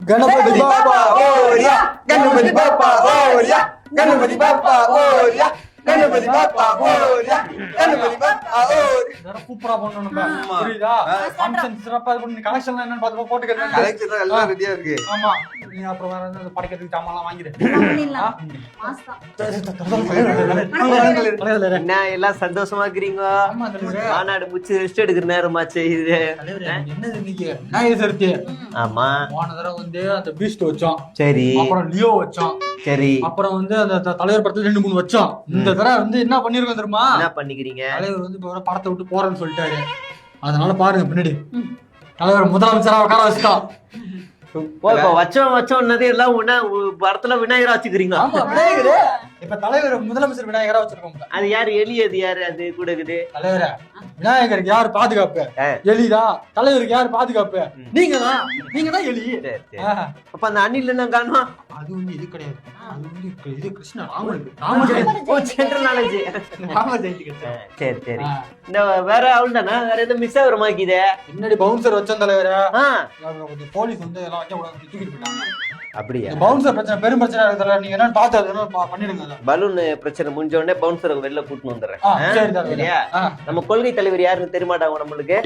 गणपति बाप्पा मोरया, गणपति बाप्पा मोरया, गणपति बाप्पा मोरया, गणपति बाप्पा मोरया, गणपति बाप्पा मोरया. சூப்பரா பண்ணணும் புரியுதா? ஃபங்க்ஷன் சிறப்பா இது பண்ணி கலெக்ஷன் என்னன்னு பாத்து போட்டுக்கிறேன். கலெக்ஷன் எல்லாம் ரெடியா இருக்கு. ஆமா நீ அப்புறம் வேற என்ன படைக்கிறதுக்கு சாமான்லாம் வாங்கிடு. என்ன எல்லாம் சந்தோஷமா இருக்கிறீங்க? மாநாடு முடிச்சு ரெஸ்ட் எடுக்கிற நேரமாச்சு இது. என்னது இன்னைக்கு விநாயகர் சதுர்த்தி. ஆமா போன தடவை வந்து அந்த பீஸ்ட் வச்சோம், சரி. அப்புறம் லியோ வச்சோம், சரி. அப்புறம் வந்து அந்த தலைவர் படத்துல 2-3 வச்சோம். இந்த தடவை வந்து என்ன பண்ணிருக்கோம் தெரியுமா? என்ன பண்ணிக்கிறீங்க? தலைவர் வந்து இப்ப படத்தை விட்டு போறேன்னு சொல்லிட்டாரு. அதனால பாருங்க பின்னாடி தலைவர் முதலமைச்சரா உட்கார வச்சுட்டோம். இப்ப வச்சோன்னதே எல்லாம் படத்துல விநாயகரா வச்சுக்கிறீங்க. ஆமா விநாயகர். இப்ப தலைவர் முதலமைச்சர் விநாயகரா வச்சிருக்கோம். அது யாரு? எலி. அது யாரு? அது கூட இருக்குது தலைவர விநாயகருக்கு யாரு பாதுகாப்பு? எலிதான். தலைவருக்கு யாரு பாதுகாப்பு? நீங்க தான் எலி. அப்ப அந்த அணில் என்ன காணும்? அது வந்து இது கிடையாது, அது வந்து இது கிருஷ்ணா ஜெனரல் நாலேஜ். சரி சரி. இந்த வேற அவள் தானே, வேற எதுவும் மிஸ் ஆகுற மாக்கிதே. பின்னாடி பவுன்சர் வச்சோம் தலைவர. போலீஸ் வந்து எல்லாம் வைக்க கூடாது தூக்கிட்டு போயிட்டாங்க. அப்படியா? பவுன்சர் பிரச்சனை பெரும் பிரச்சனை இருக்குதுல, நீங்க என்னன்னு பார்த்து அதெல்லாம் பண்ணிடுங்க. பலூன் பிரச்சனை முடிஞ்ச உடனே பவுன்சரை வெளில கூட்டிட்டு வந்துடுறேன். சரியா? நம்ம கொள்கை தலைவர் யாருன்னு தெரியுமாட்டாங்க நம்மளுக்கு?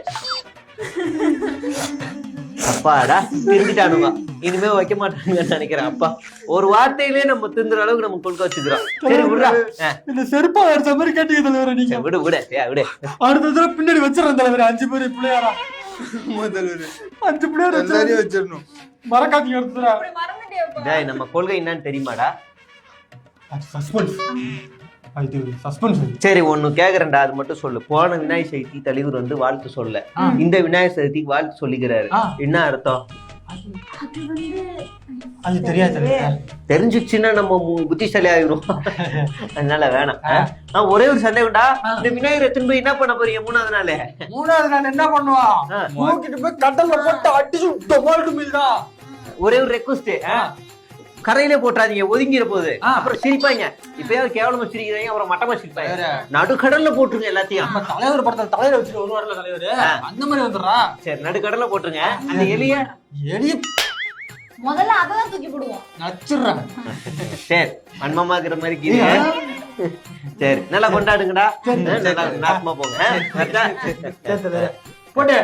அப்பாடா திருந்துட்டானுங்க, இனிமே வைக்க மாட்டாங்கன்னு நினைக்கிறேன். அப்பா ஒரு வார்த்தையிலே நம்ம திருந்துற அளவுக்கு நம்ம கொள்கை வச்சுக்கிறோம். சரி விடுறா. இந்த செருப்பா அடிச்ச மாதிரி கேட்டீங்க தலைவர. நீங்க விடு விடு விடு. அடுத்த தடவை பின்னாடி வச்சிடறேன் தலைவர. 5 பேர் பிள்ளையாரா? 5 பிள்ளையார் எல்லாரையும் வச்சிடணும். மறக்காதீங்க. டேய் நம்ம கொள்கை என்னன்னு தெரியுமாடா? சஸ்பென்ஸ். அது சஸ்பென்ஸ். சரி ஒன்னு கேக்குறேன்டா, அது மட்டும் சொல்லு. போன விநாயகர் சதுர்த்தி தலைவர் வந்து வாழ்த்து சொல்ல, இந்த விநாயகர் சதுர்த்திக்கு வாழ்த்து சொல்லிக்கிறாரு. என்ன அர்த்தம்? அது தெரியாது. தெரிஞ்சிச்சுன்னா நம்ம புத்திசாலி ஆயிரும். அதனால வேணாம். ஒரே ஒரு சந்தேகம்டா, இந்த விநாயகர் எத்தனை போய் என்ன பண்ண போறீங்க? 3வது நாள் என்ன பண்ணுவான்? தூக்கிட்டு போய் கடல்ல போட்டு அடிச்சு டொமால்டு மீல்தான். ஒரே ஒரு ரெக்வஸ்ட், கரையிலே போட்டுறாதீங்க, ஒதுங்கிற போது அப்புறம் சிரிப்பாங்க. இப்பயாவது கேவலமா சிரிக்கிறாங்க, அப்புறம் மட்டமா சிரிப்பாங்க. நடுக்கடல்ல போட்டுருங்க எல்லாத்தையும். தலைவர் படத்துல தலைவர் வச்சுட்டு வருவார்ல தலைவர், அந்த மாதிரி வந்துடுறா. சரி நடுக்கடல்ல போட்டுருங்க. அந்த எலிய முதல்ல அதான் தூக்கி போடுவோம், நச்சுறேன். சரி மன்மமாக்குற மாதிரி கீழே. சரி நல்லா கொண்டாடுங்கடா. நாசமா போங்க. போட்டு